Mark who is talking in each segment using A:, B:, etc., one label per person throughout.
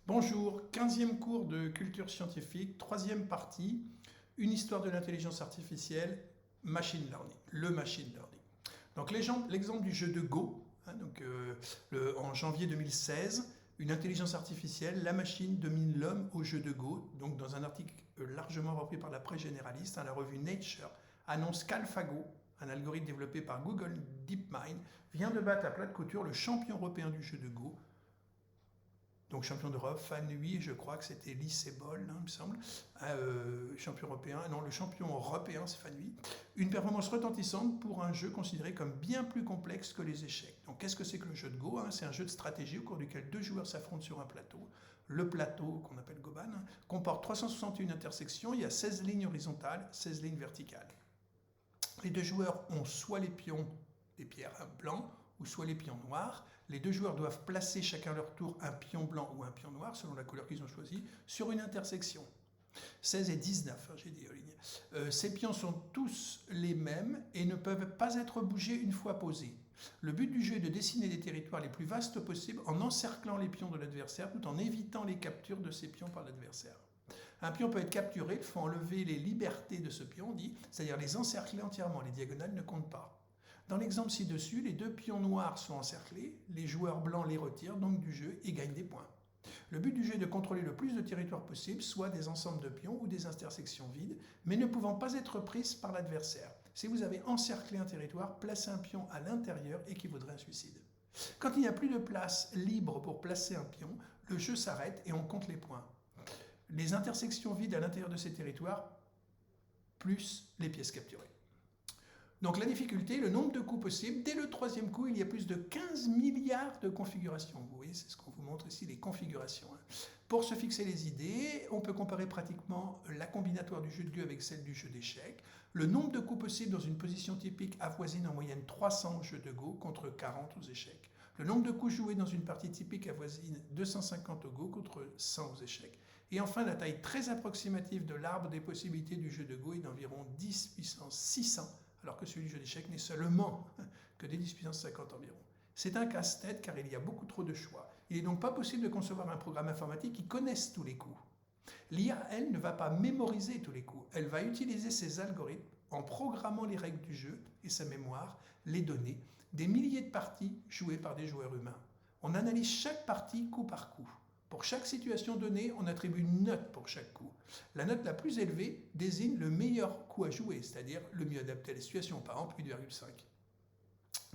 A: Bonjour, 15e cours de culture scientifique, troisième partie, une histoire de l'intelligence artificielle, machine learning, le machine learning. Donc l'exemple du jeu de Go, en janvier 2016, une intelligence artificielle, la machine domine l'homme au jeu de Go. Donc dans un article largement repris par la presse généraliste, la revue Nature annonce qu'AlphaGo, un algorithme développé par Google DeepMind, vient de battre à plat de couture le champion européen du jeu de Go, donc champion d'Europe, Fan 8, je crois que c'était Lycée Bol, il me semble, champion européen, non, le champion européen, c'est Fan 8. Une performance retentissante pour un jeu considéré comme bien plus complexe que les échecs. Donc qu'est-ce que c'est que le jeu de Go? C'est un jeu de stratégie au cours duquel deux joueurs s'affrontent sur un plateau. Le plateau, qu'on appelle Goban, comporte 361 intersections, il y a 16 lignes horizontales, 16 lignes verticales. Les deux joueurs ont soit les pions, des pierres blancs, ou soit les pions noirs. Les deux joueurs doivent placer chacun leur tour un pion blanc ou un pion noir, selon la couleur qu'ils ont choisie, sur une intersection. 16 et 19, j'ai dit en ligne. Ces pions sont tous les mêmes et ne peuvent pas être bougés une fois posés. Le but du jeu est de dessiner des territoires les plus vastes possibles en encerclant les pions de l'adversaire tout en évitant les captures de ces pions par l'adversaire. Un pion peut être capturé, il faut enlever les libertés de ce pion, c'est-à-dire les encercler entièrement, les diagonales ne comptent pas. Dans l'exemple ci-dessus, les deux pions noirs sont encerclés, les joueurs blancs les retirent donc du jeu et gagnent des points. Le but du jeu est de contrôler le plus de territoire possible, soit des ensembles de pions ou des intersections vides, mais ne pouvant pas être prises par l'adversaire. Si vous avez encerclé un territoire, placer un pion à l'intérieur équivaudrait à un suicide. Quand il n'y a plus de place libre pour placer un pion, le jeu s'arrête et on compte les points. Les intersections vides à l'intérieur de ces territoires, plus les pièces capturées. Donc la difficulté, le nombre de coups possibles. Dès le troisième coup, il y a plus de 15 milliards de configurations. Vous voyez, c'est ce qu'on vous montre ici, les configurations. Pour se fixer les idées, on peut comparer pratiquement la combinatoire du jeu de Go avec celle du jeu d'échecs. Le nombre de coups possibles dans une position typique avoisine en moyenne 300 au jeu de Go contre 40 aux échecs. Le nombre de coups joués dans une partie typique avoisine 250 au Go contre 100 aux échecs. Et enfin, la taille très approximative de l'arbre des possibilités du jeu de Go est d'environ 10 puissance 600, alors que celui du jeu d'échecs n'est seulement que des 10 puissance 50 environ. C'est un casse-tête car il y a beaucoup trop de choix. Il n'est donc pas possible de concevoir un programme informatique qui connaisse tous les coups. L'IA, elle, ne va pas mémoriser tous les coups. Elle va utiliser ses algorithmes en programmant les règles du jeu et sa mémoire, les données, des milliers de parties jouées par des joueurs humains. On analyse chaque partie coup par coup. Pour chaque situation donnée, on attribue une note pour chaque coup. La note la plus élevée désigne le meilleur coup à jouer, c'est-à-dire le mieux adapté à la situation, par exemple 8,5.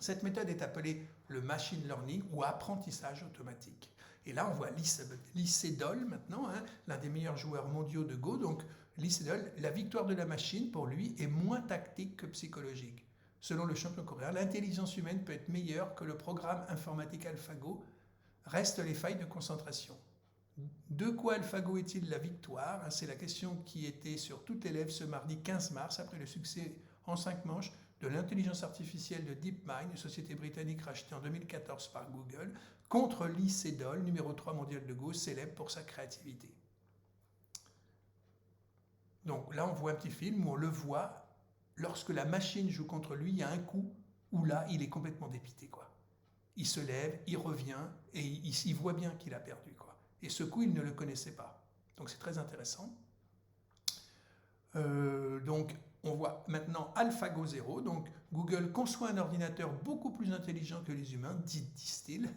A: Cette méthode est appelée le machine learning ou apprentissage automatique. Et là, on voit Lycée Dol maintenant, l'un des meilleurs joueurs mondiaux de Go. Donc, Lycée Dol, la victoire de la machine, pour lui, est moins tactique que psychologique. Selon le champion coréen, l'intelligence humaine peut être meilleure que le programme informatique AlphaGo. Restent les failles de concentration. De quoi AlphaGo est-il la victoire? C'est la question qui était sur toutes les lèvres ce mardi 15 mars, après le succès en 5 manches de l'intelligence artificielle de DeepMind, une société britannique rachetée en 2014 par Google, contre Lee Sedol, numéro 3 mondial de Go, célèbre pour sa créativité. Donc là, on voit un petit film où on le voit, lorsque la machine joue contre lui, il y a un coup où là, il est complètement dépité, quoi. Il se lève, il revient, et il voit bien qu'il a perdu, quoi. Et ce coup, il ne le connaissait pas. Donc c'est très intéressant. Donc on voit maintenant AlphaGo 0. Donc Google conçoit un ordinateur beaucoup plus intelligent que les humains, disent-ils.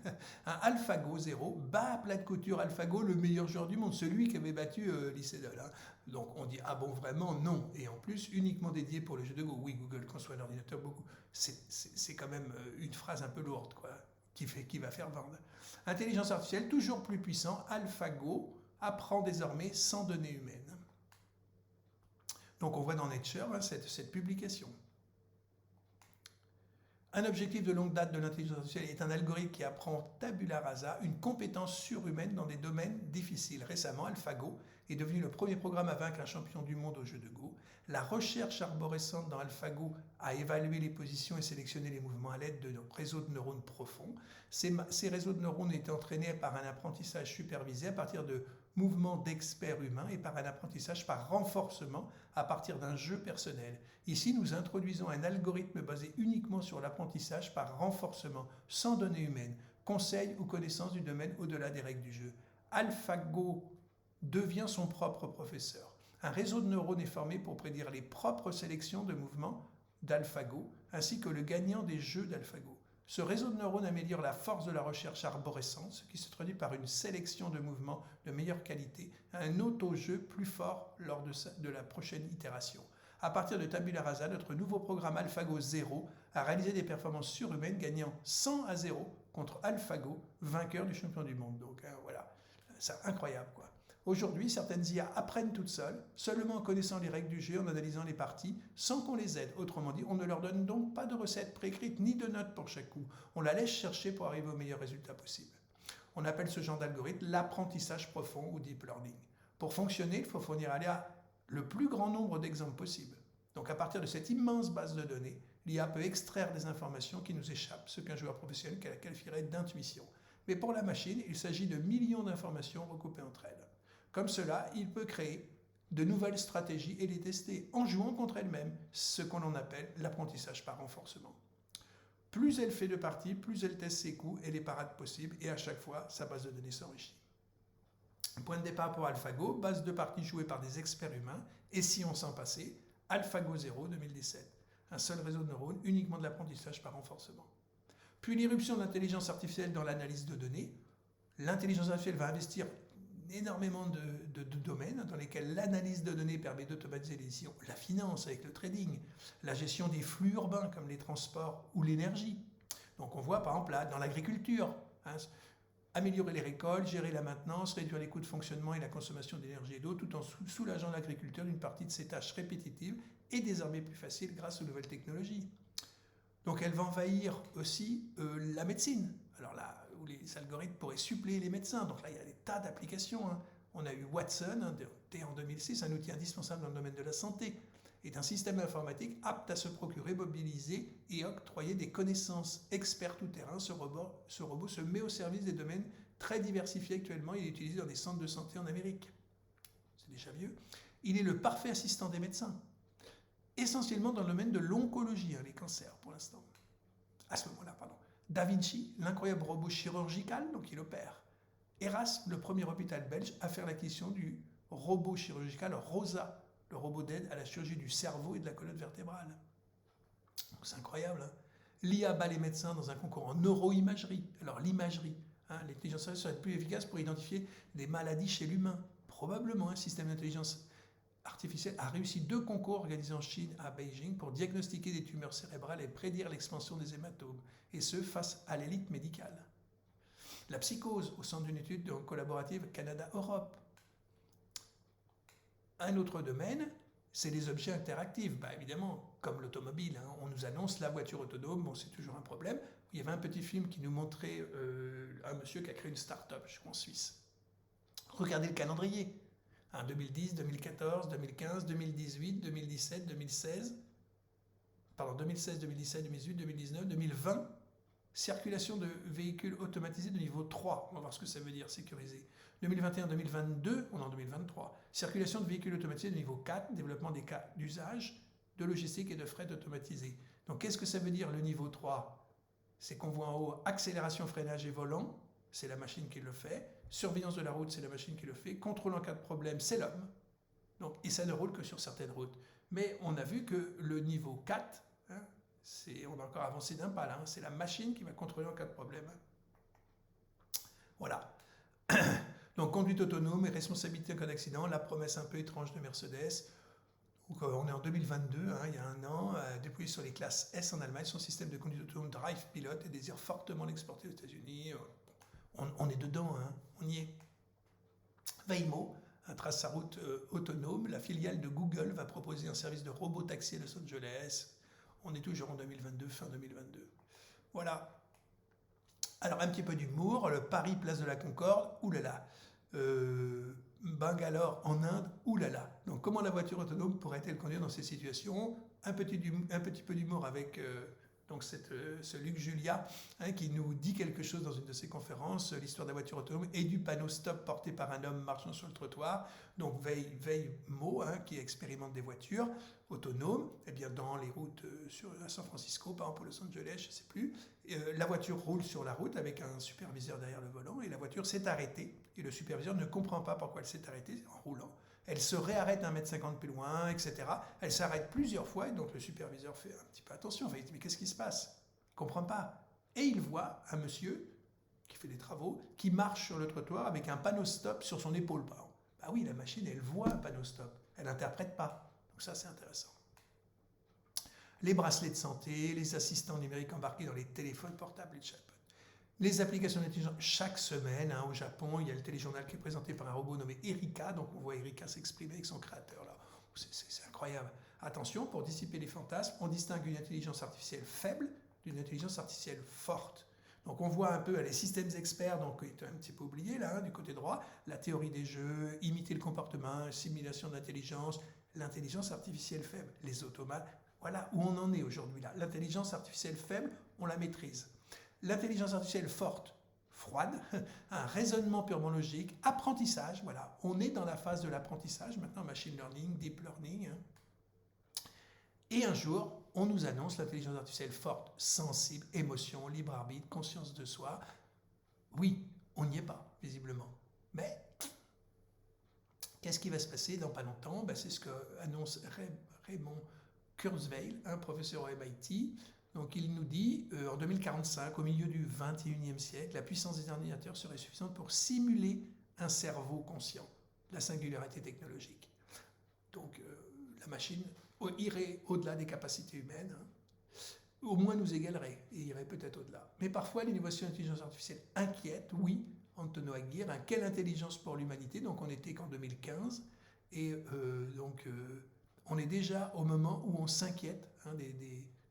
A: Un AlphaGo 0 bat à plat de couture AlphaGo, le meilleur joueur du monde, celui qui avait battu Lycée Dol. Donc on dit, ah bon, vraiment, non. Et en plus, uniquement dédié pour le jeu de Go. Oui, Google conçoit un ordinateur beaucoup. C'est quand même une phrase un peu lourde, quoi, qui va faire vendre. Intelligence artificielle, toujours plus puissant, AlphaGo apprend désormais sans données humaines. Donc on voit dans Nature cette publication. Un objectif de longue date de l'intelligence artificielle est un algorithme qui apprend tabula rasa, une compétence surhumaine dans des domaines difficiles. Récemment, AlphaGo est devenu le premier programme à vaincre un champion du monde au jeu de Go. La recherche arborescente dans AlphaGo a évalué les positions et sélectionné les mouvements à l'aide de réseaux de neurones profonds. Ces réseaux de neurones étaient entraînés par un apprentissage supervisé à partir de mouvements d'experts humains et par un apprentissage par renforcement à partir d'un jeu personnel. Ici, nous introduisons un algorithme basé uniquement sur l'apprentissage par renforcement, sans données humaines, conseils ou connaissances du domaine au-delà des règles du jeu. AlphaGo devient son propre professeur. Un réseau de neurones est formé pour prédire les propres sélections de mouvements d'AlphaGo, ainsi que le gagnant des jeux d'AlphaGo. Ce réseau de neurones améliore la force de la recherche arborescente, ce qui se traduit par une sélection de mouvements de meilleure qualité, un auto-jeu plus fort lors de la prochaine itération. À partir de Tabula Rasa, notre nouveau programme AlphaGo 0 a réalisé des performances surhumaines, gagnant 100-0 contre AlphaGo, vainqueur du champion du monde. Donc voilà, c'est incroyable quoi. Aujourd'hui, certaines IA apprennent toutes seules, seulement en connaissant les règles du jeu, en analysant les parties, sans qu'on les aide. Autrement dit, on ne leur donne donc pas de recettes préécrites ni de notes pour chaque coup. On la laisse chercher pour arriver au meilleur résultat possible. On appelle ce genre d'algorithme l'apprentissage profond ou deep learning. Pour fonctionner, il faut fournir à l'IA le plus grand nombre d'exemples possible. Donc à partir de cette immense base de données, l'IA peut extraire des informations qui nous échappent, ce qu'un joueur professionnel qualifierait d'intuition. Mais pour la machine, il s'agit de millions d'informations recoupées entre elles. Comme cela, il peut créer de nouvelles stratégies et les tester en jouant contre elle-même, ce qu'on appelle l'apprentissage par renforcement. Plus elle fait de parties, plus elle teste ses coups et les parades possibles, et à chaque fois, sa base de données s'enrichit. Point de départ pour AlphaGo, base de parties jouée par des experts humains, et si on s'en passait, AlphaGo 0 2017. Un seul réseau de neurones, uniquement de l'apprentissage par renforcement. Puis l'irruption de l'intelligence artificielle dans l'analyse de données. L'intelligence artificielle va investir énormément de domaines dans lesquels l'analyse de données permet d'automatiser les décisions. La finance avec le trading, la gestion des flux urbains comme les transports ou l'énergie. Donc on voit par exemple là, dans l'agriculture, améliorer les récoltes, gérer la maintenance, réduire les coûts de fonctionnement et la consommation d'énergie et d'eau, tout en soulageant l'agriculteur d'une partie de ses tâches répétitives et désormais plus faciles grâce aux nouvelles technologies. Donc elle va envahir aussi la médecine. Alors là, où les algorithmes pourraient suppléer les médecins. Donc là, il y a des tas d'applications. On a eu Watson, en 2006, un outil indispensable dans le domaine de la santé, est un système informatique apte à se procurer, mobiliser et octroyer des connaissances expertes tout terrain. Ce robot se met au service des domaines très diversifiés actuellement. Il est utilisé dans des centres de santé en Amérique. C'est déjà vieux. Il est le parfait assistant des médecins, essentiellement dans le domaine de l'oncologie, les cancers pour l'instant. À ce moment-là, pardon. Da Vinci, l'incroyable robot chirurgical, donc il opère. Erasme, le premier hôpital belge, à faire l'acquisition du robot chirurgical Rosa, le robot d'aide à la chirurgie du cerveau et de la colonne vertébrale. C'est incroyable. L'IA bat les médecins dans un concours en neuroimagerie. Alors l'imagerie, l'intelligence artificielle serait plus efficace pour identifier des maladies chez l'humain. Probablement un système d'intelligence artificielle a réussi 2 concours organisés en Chine à Beijing pour diagnostiquer des tumeurs cérébrales et prédire l'expansion des hématomes, et ce face à l'élite médicale. La psychose au centre d'une étude collaborative Canada-Europe. Un autre domaine, c'est les objets interactifs. Évidemment, comme l'automobile, on nous annonce la voiture autonome, c'est toujours un problème. Il y avait un petit film qui nous montrait un monsieur qui a créé une start-up, je crois en Suisse. Regardez le calendrier. 2010, 2014, 2015, 2018, 2017, 2016, 2016, 2017, 2018, 2019, 2020, circulation de véhicules automatisés de niveau 3, on va voir ce que ça veut dire, sécurisé. 2021, 2022, on est en 2023, circulation de véhicules automatisés de niveau 4, développement des cas d'usage, de logistique et de fret automatisés. Donc qu'est-ce que ça veut dire le niveau 3? C'est qu'on voit en haut accélération, freinage et volant, c'est la machine qui le fait. Surveillance de la route, c'est la machine qui le fait. Contrôle en cas de problème, c'est l'homme. Et ça ne roule que sur certaines routes. Mais on a vu que le niveau 4, on a encore avancé d'un pas là, c'est la machine qui va contrôler en cas de problème. Voilà. Donc conduite autonome et responsabilité en cas d'accident, la promesse un peu étrange de Mercedes. Donc, on est en 2022, il y a un an, déployé sur les classes S en Allemagne, son système de conduite autonome Drive Pilot et désire fortement l'exporter aux États-Unis. On est dedans, on y est. Waymo trace sa route autonome. La filiale de Google va proposer un service de robot-taxi à Los Angeles. On est toujours en 2022, fin 2022. Voilà. Alors, un petit peu d'humour. Le Paris, place de la Concorde, oulala. Bangalore, en Inde, oulala. Donc, comment la voiture autonome pourrait-elle conduire dans ces situations? Un petit peu d'humour avec... ce Luc Julia qui nous dit quelque chose dans une de ses conférences, l'histoire de la voiture autonome et du panneau stop porté par un homme marchant sur le trottoir. Donc Waymo qui expérimente des voitures autonomes, dans les routes à San Francisco, par exemple, à Los Angeles, je ne sais plus. La voiture roule sur la route avec un superviseur derrière le volant et la voiture s'est arrêtée Et le superviseur ne comprend pas pourquoi elle s'est arrêtée en roulant. Elle se réarrête 1,50 m plus loin, etc. Elle s'arrête plusieurs fois, et donc le superviseur fait un petit peu attention. Enfin, il dit, mais qu'est-ce qui se passe? Il ne comprend pas. Et il voit un monsieur qui fait des travaux, qui marche sur le trottoir avec un panneau stop sur son épaule. Bah oui, la machine, elle voit un panneau stop. Elle n'interprète pas. Donc ça, c'est intéressant. Les bracelets de santé, les assistants numériques embarqués dans les téléphones portables et chatbots. Les applications d'intelligence, chaque semaine, au Japon, il y a le téléjournal qui est présenté par un robot nommé Erika. Donc on voit Erika s'exprimer avec son créateur là. C'est incroyable. Attention, pour dissiper les fantasmes, on distingue une intelligence artificielle faible d'une intelligence artificielle forte. Donc on voit un peu les systèmes experts, donc qui est un petit peu oublié là, du côté droit, la théorie des jeux, imiter le comportement, simulation d'intelligence, l'intelligence artificielle faible, les automates. Voilà où on en est aujourd'hui là. L'intelligence artificielle faible, on la maîtrise. L'intelligence artificielle forte, froide, un raisonnement purement logique, apprentissage, voilà. On est dans la phase de l'apprentissage, maintenant machine learning, deep learning. Et un jour, on nous annonce l'intelligence artificielle forte, sensible, émotion, libre arbitre, conscience de soi. Oui, on n'y est pas, visiblement. Mais qu'est-ce qui va se passer dans pas longtemps? C'est ce qu'annonce Raymond Kurzweil, un professeur au MIT. Donc il nous dit, en 2045, au milieu du 21e siècle, la puissance des ordinateurs serait suffisante pour simuler un cerveau conscient, la singularité technologique. Donc la machine irait au-delà des capacités humaines, au moins nous égalerait et irait peut-être au-delà. Mais parfois l'innovation d'intelligence artificielle inquiète, oui, Antonio Aguirre, quelle intelligence pour l'humanité? Donc on n'était qu'en 2015, et on est déjà au moment où on s'inquiète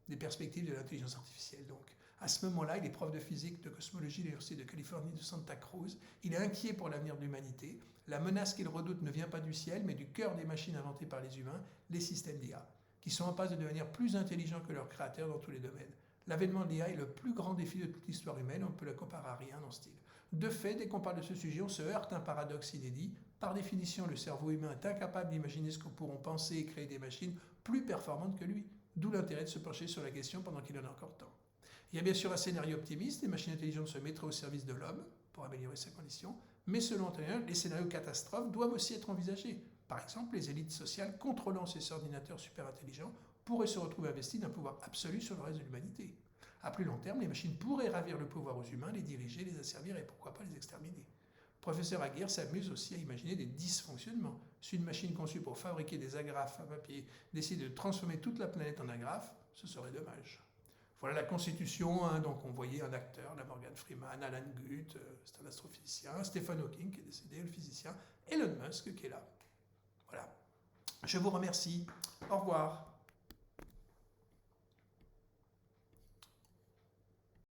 A: des perspectives de l'intelligence artificielle. Donc, à ce moment-là, il est prof de physique, de cosmologie de l'Université de Californie de Santa Cruz. Il est inquiet pour l'avenir de l'humanité. La menace qu'il redoute ne vient pas du ciel, mais du cœur des machines inventées par les humains, les systèmes d'IA, qui sont en passe de devenir plus intelligents que leurs créateurs dans tous les domaines. L'avènement de l'IA est le plus grand défi de toute l'histoire humaine, on ne peut le comparer à rien dans ce style. De fait, dès qu'on parle de ce sujet, on se heurte à un paradoxe inédit. Par définition, le cerveau humain est incapable d'imaginer ce que pourront penser et créer des machines plus performantes que lui. D'où l'intérêt de se pencher sur la question pendant qu'il en a encore temps. Il y a bien sûr un scénario optimiste, les machines intelligentes se mettraient au service de l'homme pour améliorer sa condition, mais selon Antonio, les scénarios catastrophes doivent aussi être envisagés. Par exemple, les élites sociales contrôlant ces ordinateurs super intelligents pourraient se retrouver investies d'un pouvoir absolu sur le reste de l'humanité. À plus long terme, les machines pourraient ravir le pouvoir aux humains, les diriger, les asservir et pourquoi pas les exterminer. Professeur Aguirre s'amuse aussi à imaginer des dysfonctionnements. Si une machine conçue pour fabriquer des agrafes à papier décide de transformer toute la planète en agrafes, ce serait dommage. Voilà la Constitution, donc on voyait un acteur, la Morgan Freeman, Alan Guth, c'est un astrophysicien, Stephen Hawking qui est décédé, le physicien, Elon Musk qui est là. Voilà. Je vous remercie. Au revoir.